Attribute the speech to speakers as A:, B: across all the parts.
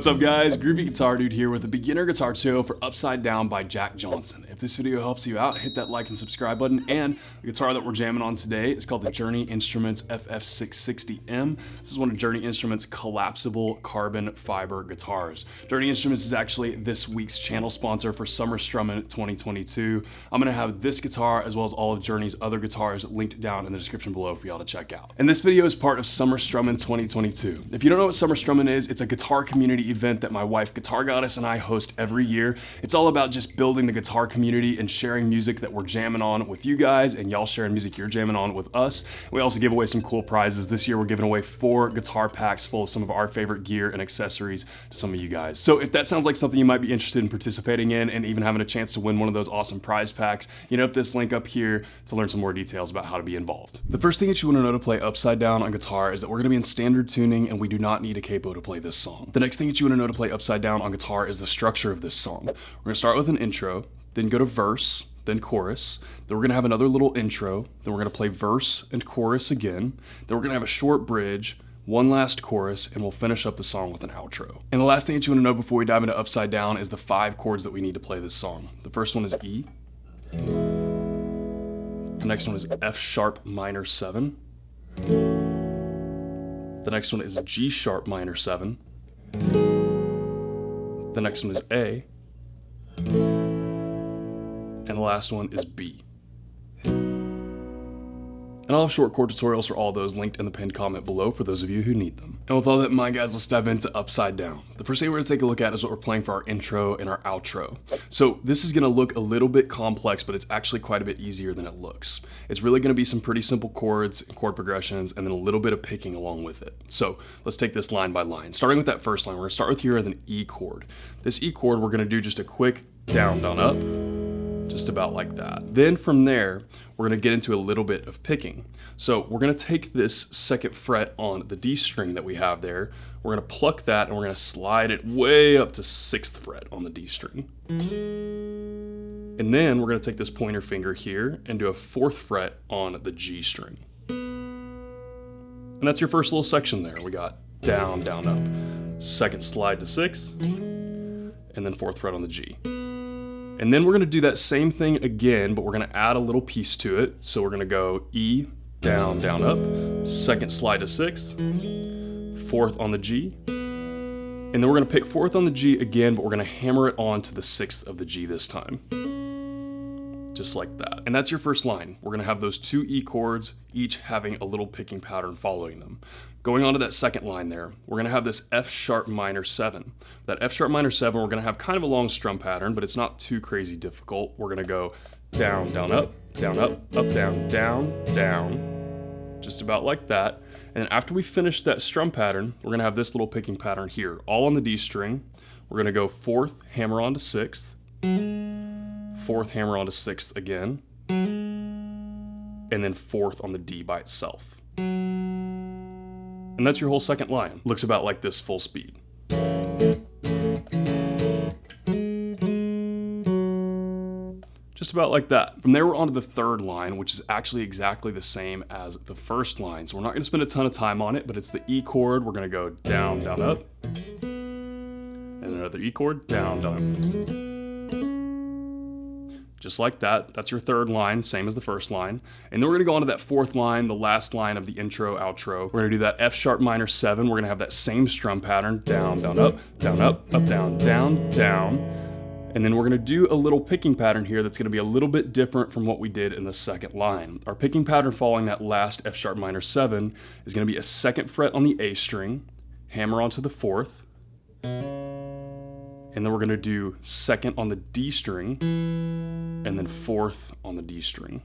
A: What's up guys, Groovy Guitar Dude here with a beginner guitar tutorial for Upside Down by Jack Johnson. If this video helps you out, hit that like and subscribe button. And the guitar that we're jamming on today is called the Journey Instruments FF660M. This is one of Journey Instruments collapsible carbon fiber guitars. Journey Instruments is actually this week's channel sponsor for Summer Strummin' 2022. I'm gonna have this guitar as well as all of Journey's other guitars linked down in the description below for y'all to check out. And this video is part of Summer Strummin' 2022. If you don't know what Summer Strummin' is, it's a guitar community event that my wife Guitar Goddess and I host every year. It's all about just building the guitar community and sharing music that we're jamming on with you guys and y'all sharing music you're jamming on with us. We also give away some cool prizes. This year we're giving away 4 guitar packs full of some of our favorite gear and accessories to some of you guys. So if that sounds like something you might be interested in participating in and even having a chance to win one of those awesome prize packs, you know, this link up here to learn some more details about how to be involved. The first thing that you want to know to play Upside Down on guitar is that we're going to be in standard tuning and we do not need a capo to play this song. The next thing that you want to know to play Upside Down on guitar is the structure of this song. We're going to start with an intro, then go to verse, then chorus, then we're going to have another little intro, then we're going to play verse and chorus again, then we're going to have a short bridge, one last chorus, and we'll finish up the song with an outro. And the last thing that you want to know before we dive into Upside Down is the 5 chords that we need to play this song. The first one is E, the next one is F sharp minor 7, the next one is G sharp minor 7, the next one is A, and the last one is B. And I'll have short chord tutorials for all those linked in the pinned comment below for those of you who need them. And with all that in mind, guys, let's dive into Upside Down. The first thing we're gonna take a look at is what we're playing for our intro and our outro. So this is gonna look a little bit complex, but it's actually quite a bit easier than it looks. It's really gonna be some pretty simple chords and chord progressions and then a little bit of picking along with it. So let's take this line by line. Starting with that first line, we're gonna start with here with an E chord. This E chord, we're gonna do just a quick down, down, up, just about like that. Then from there, we're gonna get into a little bit of picking. So we're gonna take this 2nd fret on the D string that we have there, we're gonna pluck that and we're gonna slide it way up to 6th fret on the D string. And then we're gonna take this pointer finger here and do a 4th fret on the G string. And that's your first little section there. We got down, down, up, 2nd slide to 6, and then 4th fret on the G. And then we're gonna do that same thing again, but we're gonna add a little piece to it. So we're gonna go E, down, down, up, 2nd slide to 6th, 4th on the G, and then we're gonna pick 4th on the G again, but we're gonna hammer it on to the 6th of the G this time. Just like that. And that's your first line. We're gonna have those 2 E chords, each having a little picking pattern following them. Going on to that second line there, we're gonna have this F sharp minor 7. That F sharp minor 7, we're gonna have kind of a long strum pattern, but it's not too crazy difficult. We're gonna go down, down, up, down, up, down, down, down, just about like that. And then after we finish that strum pattern, we're gonna have this little picking pattern here, all on the D string. We're gonna go 4th, hammer on to 6th, 4th, hammer on to 6th again, and then 4th on the D by itself. And that's your whole second line. Looks about like this full speed. Just about like that. From there, we're on to the 3rd line, which is actually exactly the same as the first line. So we're not gonna spend a ton of time on it, but it's the E chord. We're gonna go down, down, up, and another E chord, down, down, up. Just like that. That's your 3rd line, same as the first line. And then we're gonna go on to that 4th line, the last line of the intro, outro. We're gonna do that F sharp minor 7. We're gonna have that same strum pattern, down, down, up, down, up, down, down, down. And then we're gonna do a little picking pattern here that's gonna be a little bit different from what we did in the 2nd line. Our picking pattern following that last F sharp minor 7 is gonna be a 2nd fret on the A string, hammer onto the 4th, and then we're gonna do 2nd on the D string, and then 4th on the D string.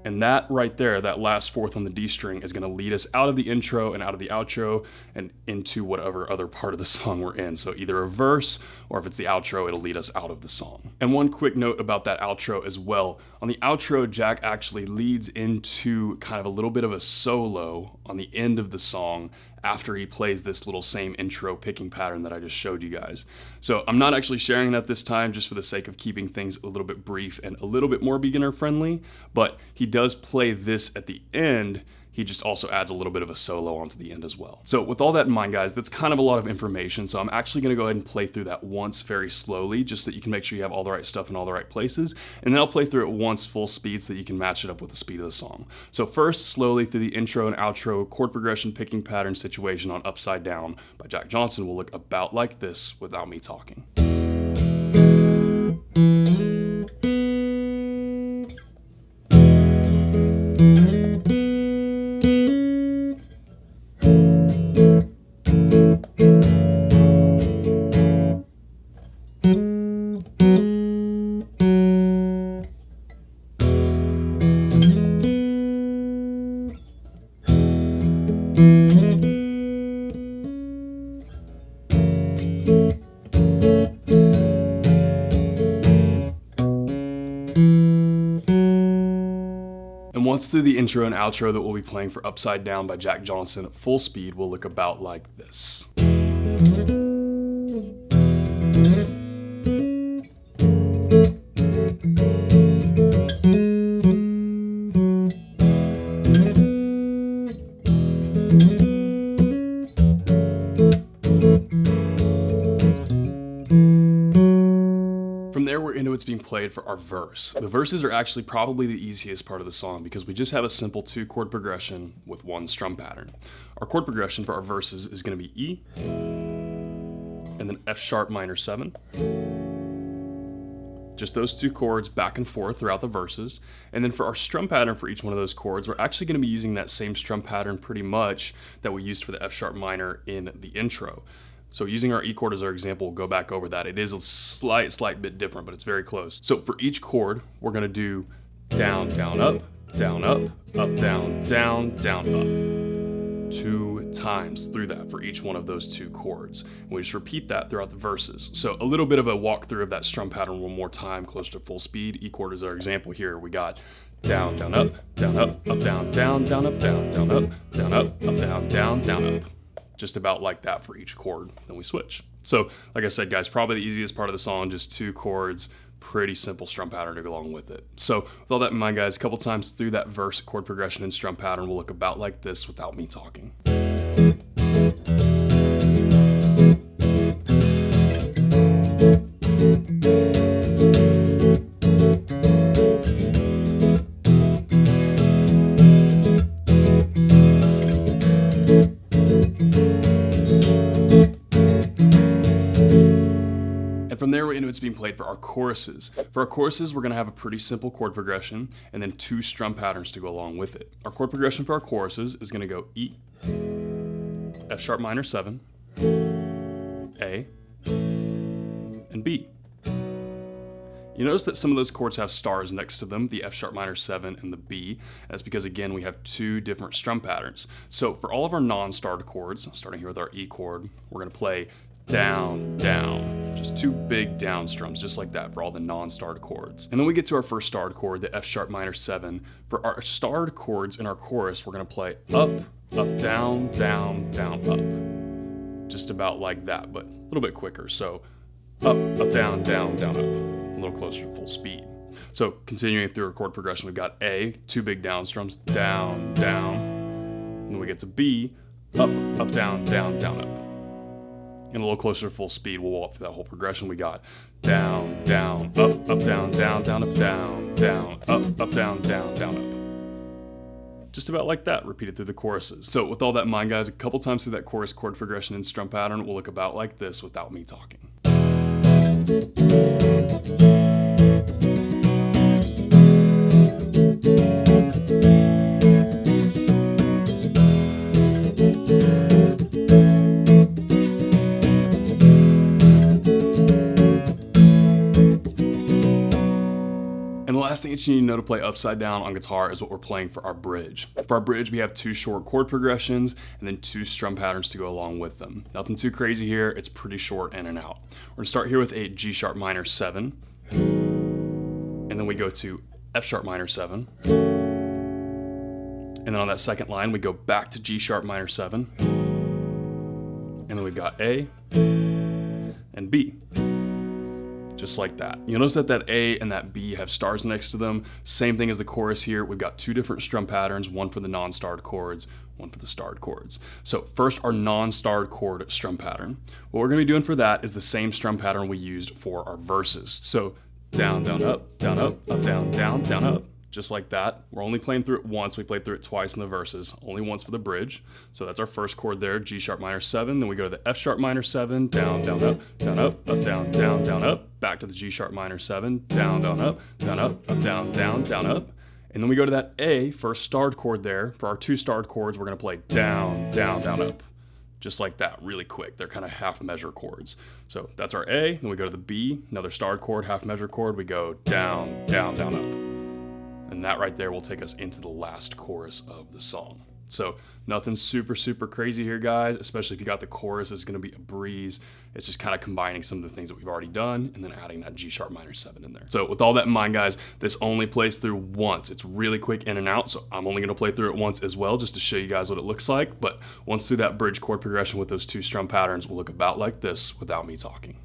A: And that right there, that last 4th on the D string is gonna lead us out of the intro and out of the outro and into whatever other part of the song we're in. So either a verse, or if it's the outro, it'll lead us out of the song. And one quick note about that outro as well. On the outro, Jack actually leads into kind of a little bit of a solo on the end of the song after he plays this little same intro picking pattern that I just showed you guys. So I'm not actually sharing that this time just for the sake of keeping things a little bit brief and a little bit more beginner friendly, but he does play this at the end he just also adds a little bit of a solo onto the end as well. So with all that in mind, guys, that's kind of a lot of information. So I'm actually going to go ahead and play through that once very slowly, just so that you can make sure you have all the right stuff in all the right places. And then I'll play through it once full speed so that you can match it up with the speed of the song. So first, slowly through the intro and outro chord progression picking pattern situation on Upside Down by Jack Johnson will look about like this without me talking. And once through the intro and outro that we'll be playing for Upside Down by Jack Johnson at full speed will look about like this. From there, we're into what's being played for our verse. The verses are actually probably the easiest part of the song because we just have a simple 2-chord progression with 1 strum pattern. Our chord progression for our verses is going to be E, and then F sharp minor 7. Just those 2 chords back and forth throughout the verses. And then for our strum pattern for each one of those chords, we're actually going to be using that same strum pattern pretty much that we used for the F sharp minor in the intro. So using our E chord as our example, we'll go back over that. It is a slight bit different, but it's very close. So for each chord, we're gonna do down, down, up, down, up, down, down, down, up. 2 times through that for each one of those 2 chords. And we just repeat that throughout the verses. So a little bit of a walkthrough of that strum pattern one more time, close to full speed. E chord is our example here. We got down, down, up, down, up, down, down, down, up, down, down, up, down, up, down, down, down, up. Just about like that for each chord, then we switch. So like I said, guys, probably the easiest part of the song, just 2 chords, pretty simple strum pattern to go along with it. So with all that in mind, guys, a couple times through that verse chord progression and strum pattern will look about like this without me talking. From there, we're into what's being played for our choruses. For our choruses, we're going to have a pretty simple chord progression and then 2 strum patterns to go along with it. Our chord progression for our choruses is going to go E, F sharp minor 7, A, and B. You notice that some of those chords have stars next to them, the F sharp minor 7 and the B. That's because, again, we have 2 different strum patterns. So for all of our non-starred chords, starting here with our E chord, we're going to play down, down, just 2 big down strums, just like that for all the non-starred chords. And then we get to our first starred chord, the F sharp minor 7. For our starred chords in our chorus, we're gonna play up, up, down, down, down, up. Just about like that, but a little bit quicker. So up, up, down, down, down, up, a little closer to full speed. So continuing through our chord progression, we've got A, 2 big down strums, down, down. And then we get to B, up, up, down, down, down, up. And a little closer to full speed, we'll walk through that whole progression. We got down, down, up, down, down, down, up, down, down, up, down, down, down, up. Just about like that, repeated through the choruses. So with all that in mind, guys, a couple times through that chorus chord progression and strum pattern will look about like this without me talking. And the last thing that you need to know to play Upside Down on guitar is what we're playing for our bridge. For our bridge, we have 2 short chord progressions and then 2 strum patterns to go along with them. Nothing too crazy here, it's pretty short in and out. We're gonna start here with a G sharp minor 7, and then we go to F sharp minor 7, and then on that second line, we go back to G sharp minor 7, and then we've got A and B. just like that. You'll notice that that A and that B have stars next to them. Same thing as the chorus here. We've got two different strum patterns, one for the non-starred chords, one for the starred chords. So first, our non-starred chord strum pattern. What we're gonna be doing for that is the same strum pattern we used for our verses. So down, down, up, down, up, down, down, down, up. Just like that. We're only playing through it once. We played through it twice in the verses, only once for the bridge. So that's our first chord there, G sharp minor 7. Then we go to the F sharp minor 7, down, down, up, down, up, down, down, down, up. Back to the G sharp minor 7, down, down, up, down, up, down, down, down, up. And then we go to that A, first starred chord there. For our two starred chords, we're gonna play down, down, down, up. Just like that, really quick. They're kind of half measure chords. So that's our A, then we go to the B, another starred chord, half measure chord. We go down, down, down, up. And that right there will take us into the last chorus of the song. So nothing super, super crazy here, guys, especially if you got the chorus, it's gonna be a breeze. It's just kind of combining some of the things that we've already done and then adding that G sharp minor 7 in there. So with all that in mind, guys, this only plays through once. It's really quick in and out, so I'm only gonna play through it once as well, just to show you guys what it looks like. But once through that bridge chord progression with those two strum patterns will look about like this without me talking.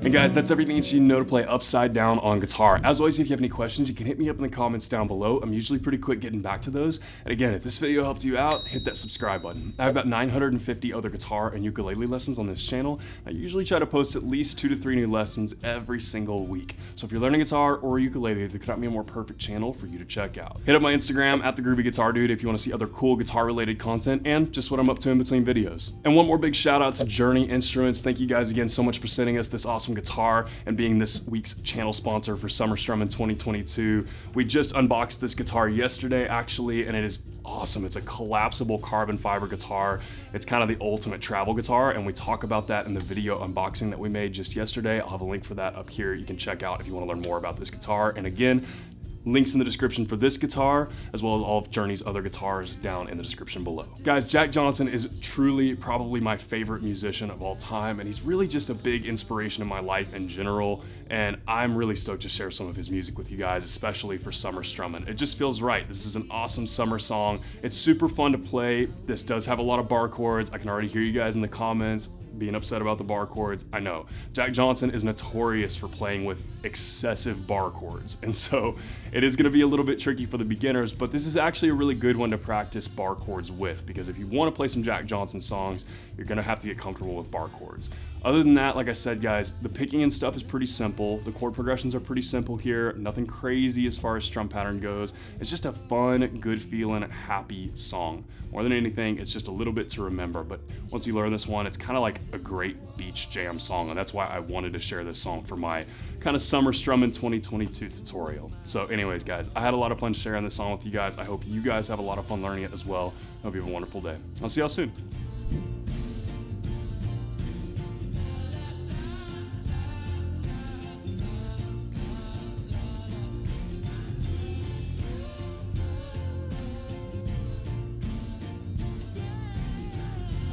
A: And guys, that's everything that you need to know to play upside down on guitar. As always, if you have any questions, you can hit me up in the comments down below. I'm usually pretty quick getting back to those. And again, if this video helped you out, hit that subscribe button. I have about 950 other guitar and ukulele lessons on this channel. I usually try to post at least 2 to 3 new lessons every single week. So if you're learning guitar or ukulele, there could not be a more perfect channel for you to check out. Hit up my Instagram at @thegroovyguitardude if you want to see other cool guitar related content and just what I'm up to in between videos. And one more big shout out to Journey Instruments. Thank you guys again so much for sending us this awesome guitar and being this week's channel sponsor for Summer Strum in 2022. We just unboxed this guitar yesterday actually, and it is awesome. It's a collapsible carbon fiber guitar. It's kind of the ultimate travel guitar, and we talk about that in the video unboxing that we made just yesterday. I'll have a link for that up here. You can check out if you want to learn more about this guitar. And again, links in the description for this guitar, as well as all of Journey's other guitars down in the description below. Guys, Jack Johnson is truly probably my favorite musician of all time, and he's really just a big inspiration in my life in general, and I'm really stoked to share some of his music with you guys, especially for summer strumming. It just feels right. This is an awesome summer song. It's super fun to play. This does have a lot of bar chords. I can already hear you guys in the comments being upset about the bar chords. I know. Jack Johnson is notorious for playing with excessive bar chords, and so it is going to be a little bit tricky for the beginners, but this is actually a really good one to practice bar chords with, because if you want to play some Jack Johnson songs, you're going to have to get comfortable with bar chords. Other than that, like I said, guys, the picking and stuff is pretty simple. The chord progressions are pretty simple here. Nothing crazy as far as strum pattern goes. It's just a fun, good feeling, happy song. More than anything, it's just a little bit to remember, but once you learn this one, it's kind of like a great beach jam song, and that's why I wanted to share this song for my kind of summer strum in 2022 tutorial. So anyways, guys, I had a lot of fun sharing this song with you guys. I hope you guys have a lot of fun learning it as well. I hope you have a wonderful day. I'll see y'all soon.